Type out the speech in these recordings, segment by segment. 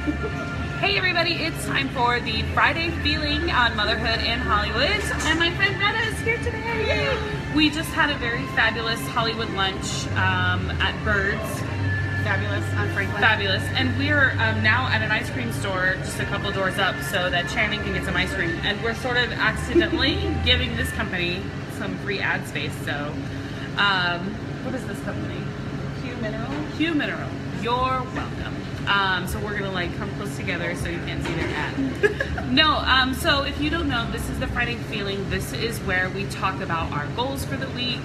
Hey everybody, it's time for the Friday feeling on motherhood in Hollywood, and my friend Retta is here today. Yay! We just had a very fabulous Hollywood lunch at Birds. Fabulous on Franklin. Fabulous, and we're now at an ice cream store just a couple doors up so that Channing can get some ice cream, and we're sort of accidentally giving this company some free ad space. So, what is this company? Q Mineral. You're welcome. So we're gonna like come close together so you can't see their ad. No, so if you don't know, this is the Friday feeling. This is where we talk about our goals for the week,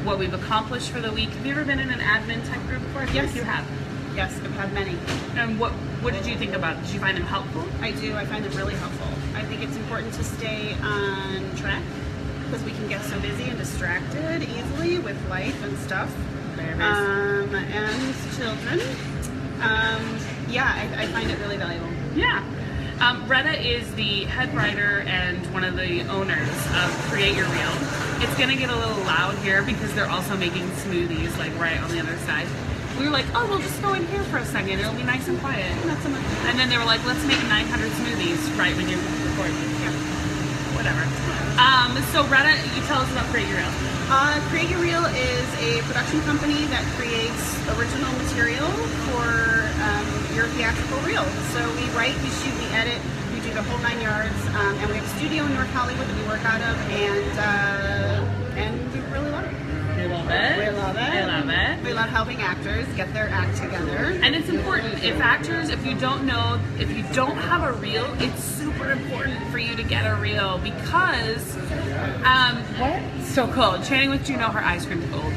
what we've accomplished for the week. Have you ever been in an admin type group before? Yes, you have. Yes, I've had many. And what did you think about it? Did you find them helpful? I do. I find them really helpful. I think it's important to stay on track because we can get so busy and distracted easily with life and stuff. And children. Yeah, I find it really valuable. Yeah. Retta is the head writer and one of the owners of Create Your Reel. It's gonna get a little loud here because they're also making smoothies like right on the other side. We were like, oh, we'll just go in here for a second. It'll be nice and quiet. Not so much. And then they were like, let's make 900 smoothies right when you're recording. Yeah. Whatever. So Retta, you tell us about Create Your Reel. Create Your Reel is a production company that creates original material for your theatrical reel. So we write, we shoot, we edit, we do the whole 9 yards, and we have a studio in North Hollywood that we work out of, and we really love it. We love it. We love it. I love it. We love helping actors get their act together. And it's important. If actors, if you don't have a reel, it's super important for you to get a reel because, what? So cold. Channing with you know her ice cream's cold.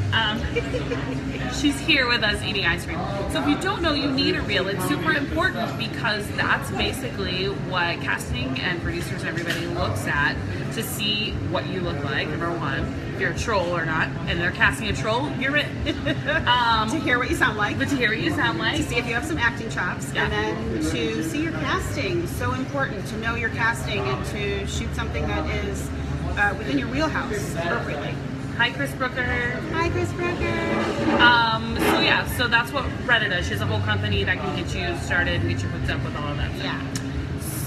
She's here with us eating ice cream. So if you don't know, you need a reel. It's super important because that's basically what casting and producers and everybody looks at to see what you look like, number one, if you're a troll or not, and they're casting a troll, you're it. To hear what you sound like. But to hear what you sound like. To see if you have some acting chops, Yeah. and then to see your casting. So important to know your casting and to shoot something that is within your wheelhouse appropriately. Hi, Chris Brooker. Hi, Chris Brooker. So yeah, so that's what Retta does. She has a whole company that can get you started and get you hooked up with all of that stuff. Yeah.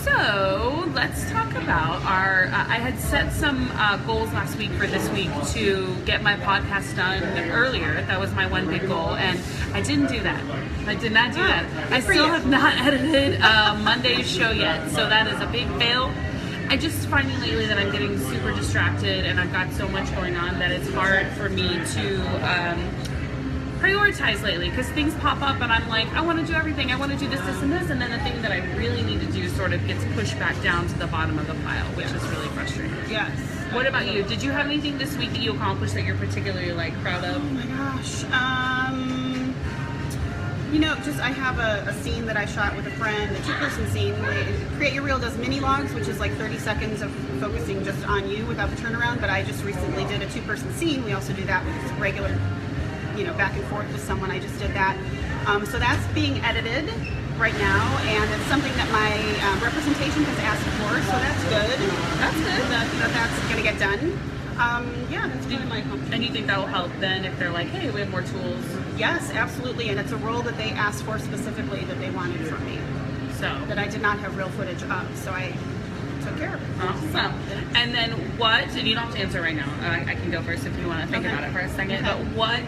So let's talk about our, I had set some goals last week for this week to get my podcast done earlier. That was my one big goal, and I didn't do that. I did not do that. I still have not edited Monday's show yet, so that is a big fail. I just finding lately that I'm getting super distracted and I've got so much going on that it's hard for me to prioritize lately because things pop up and I'm like, I want to do everything. I want to do this, this, and this, and then the thing that I really need to do sort of gets pushed back down to the bottom of the pile, which is really frustrating. Yes. What about you? Did you have anything this week that you accomplished that you're particularly like proud of? Oh my gosh. You know, just I have a scene that I shot with a friend, a 2-person scene. Create Your Reel does mini logs, which is like 30 seconds of focusing just on you without the turnaround, but I just recently did a 2-person scene. We also do that with regular, you know, back and forth with someone. I just did that. So that's being edited right now, and it's something that my representation has asked for, so that's good. That's good. That's going to get done. Yeah, that's really my accomplishment. And you think that will help then if they're like, hey, we have more tools? Yes, absolutely, and it's a role that they asked for specifically that they wanted from me. So that I did not have real footage of, so I took care of it. Awesome. And then what, and you don't have to answer right now, I can go first if you want to think about it for a second, but what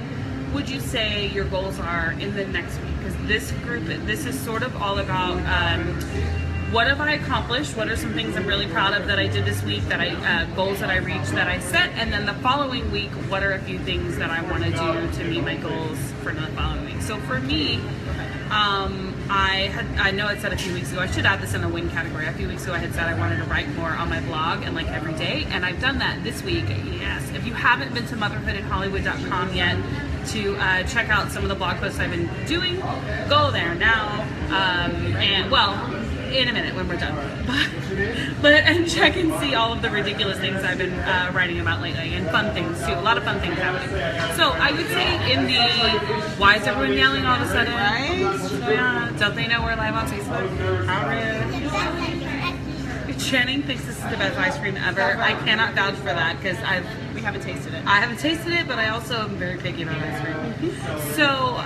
would you say your goals are in the next week? Because this is sort of all about what have I accomplished? What are some things I'm really proud of that I did this week, that goals that I reached, that I set, and then the following week, what are a few things that I want to do to meet my goals for the following week? So for me, I know I said a few weeks ago, I should add this in the win category. A few weeks ago I had said I wanted to write more on my blog and like every day, and I've done that this week. Yes. If you haven't been to motherhoodinhollywood.com yet to check out some of the blog posts I've been doing, go there now. And well, in a minute when we're done. And check and see all of the ridiculous things I've been writing about lately, and fun things too. A lot of fun things happening. So I would say in the why is everyone yelling all of a sudden? Right? Yeah. Don't they know we're live on Facebook? How rude. You're Channing thinks this is the best ice cream ever. I cannot vouch for that because we haven't tasted it. I haven't tasted it, but I also am very picky about ice cream. So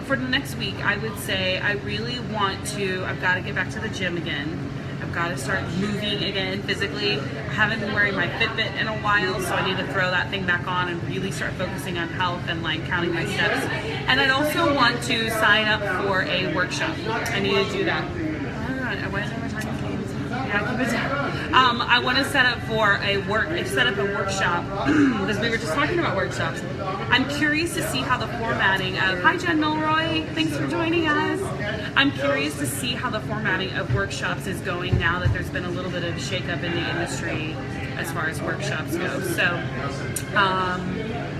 for the next week, I would say I really want to. I've got to get back to the gym again. I've got to start moving again physically. I haven't been wearing my Fitbit in a while, so I need to throw that thing back on and really start focusing on health and like counting my steps. And I'd also want to sign up for a workshop. I need to do that. Why is everyone talking to me? Yeah, keep it down. I want to set up a workshop because we were just talking about workshops. I'm curious to see how the formatting of hi Jen Milroy, thanks for joining us. I'm curious to see how the formatting of workshops is going now that there's been a little bit of shakeup in the industry as far as workshops go. So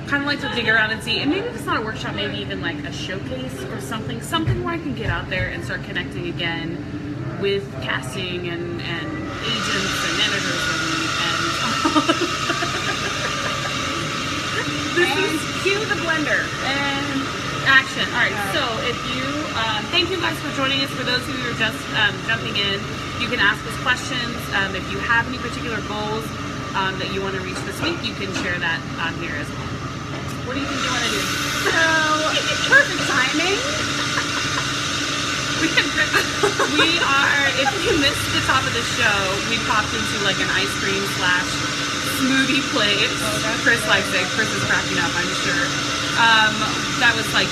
kind of like to dig around and see, and maybe if it's not a workshop, maybe even like a showcase or something where I can get out there and start connecting again with casting and agents and editors and cue the blender and action. All right, so if you thank you guys for joining us. For those of you who are just jumping in, you can ask us questions. If you have any particular goals that you want to reach this week, you can share that on here as well. What do you think you want to do? So perfect timing. We are, if you missed the top of the show, we popped into like an ice cream / smoothie place. Chris likes it. Chris is cracking up, I'm sure. That was like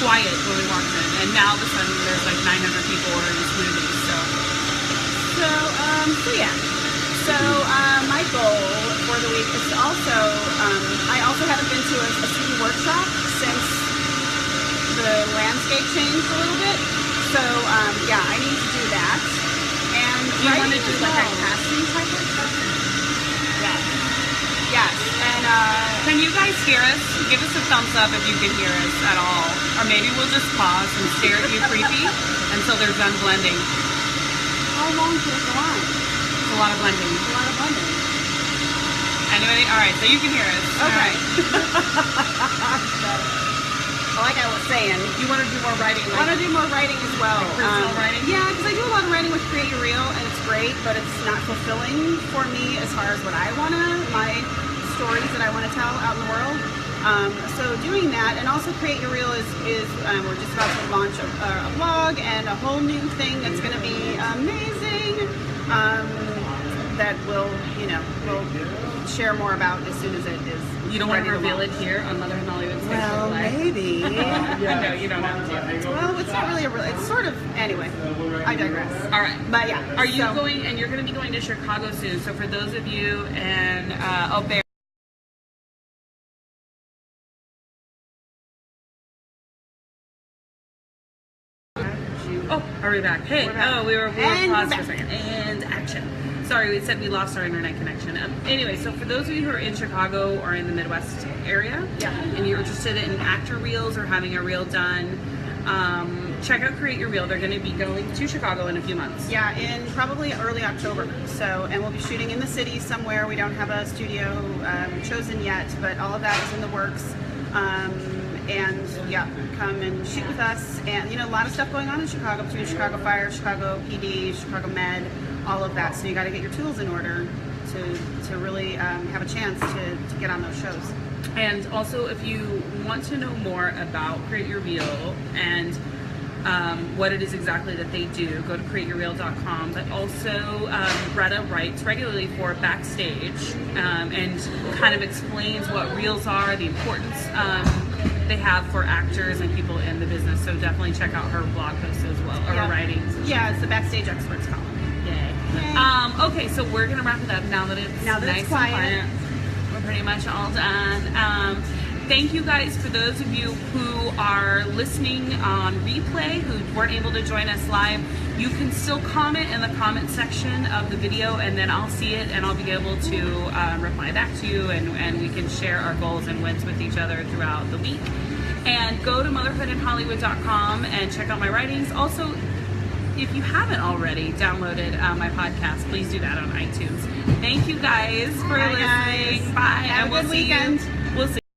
quiet when we walked in, and now all of a sudden there's like 900 people ordering smoothies. So my goal for the week is to also, I also haven't been to a city workshop since the landscape changed a little bit. So, I need to do that. And do you want to do like a casting type of stuff? Yes. And can you guys hear us? Give us a thumbs up if you can hear us at all. Or maybe we'll just pause and stare at you creepy until they're done blending. How long can it go on? It's a lot of blending. Anyway, all right, so you can hear us. Okay. Right. Like I was saying, you want to do more writing? I want to do more writing as well. Like personal writing? Yeah, because I do a lot of writing with Create Your Reel, and it's great, but it's not fulfilling for me as far as what I want to, my stories that I want to tell out in the world. So doing that, and also Create Your Reel is we're just about to launch a blog and a whole new thing that's going to be amazing. That we'll share more about as soon as it is. You don't want to reveal it here on Mother and Hollywood Station? Well, maybe. No, you don't have to. Well, it's not really it's sort of, anyway, I digress. All right. But yeah. Are you going, and you're going to be going to Chicago soon, so for those of you, and, Bear. Oh, are we back? Hey, we were paused for a second. And action. Sorry, we said we lost our internet connection. Anyway, so for those of you who are in Chicago or in the Midwest area, and you're interested in actor reels or having a reel done, check out Create Your Reel. They're going to be going to Chicago in a few months. Yeah, in probably early October. So, and we'll be shooting in the city somewhere. We don't have a studio chosen yet, but all of that is in the works. Come and shoot with us. And a lot of stuff going on in Chicago between Chicago Fire, Chicago PD, Chicago Med, all of that. So you got to get your tools in order to really have a chance to get on those shows. And also, if you want to know more about Create Your Reel and what it is exactly that they do, go to createyourreel.com. But also, Retta writes regularly for Backstage and kind of explains what reels are, the importance they have for actors and people in the business. So definitely check out her blog posts as well, or her writings. Yeah, it's the Backstage Experts column. Yay. Okay, so we're gonna wrap it up now that it's nice quiet. And quiet. We're pretty much all done. Thank you guys for those of you who are listening on replay, who weren't able to join us live. You can still comment in the comment section of the video, and then I'll see it and I'll be able to reply back to you, and we can share our goals and wins with each other throughout the week. And go to motherhoodandhollywood.com and check out my writings. Also, if you haven't already downloaded my podcast, please do that on iTunes. Thank you guys for listening. Guys. Bye. Have and a good weekend. We'll see.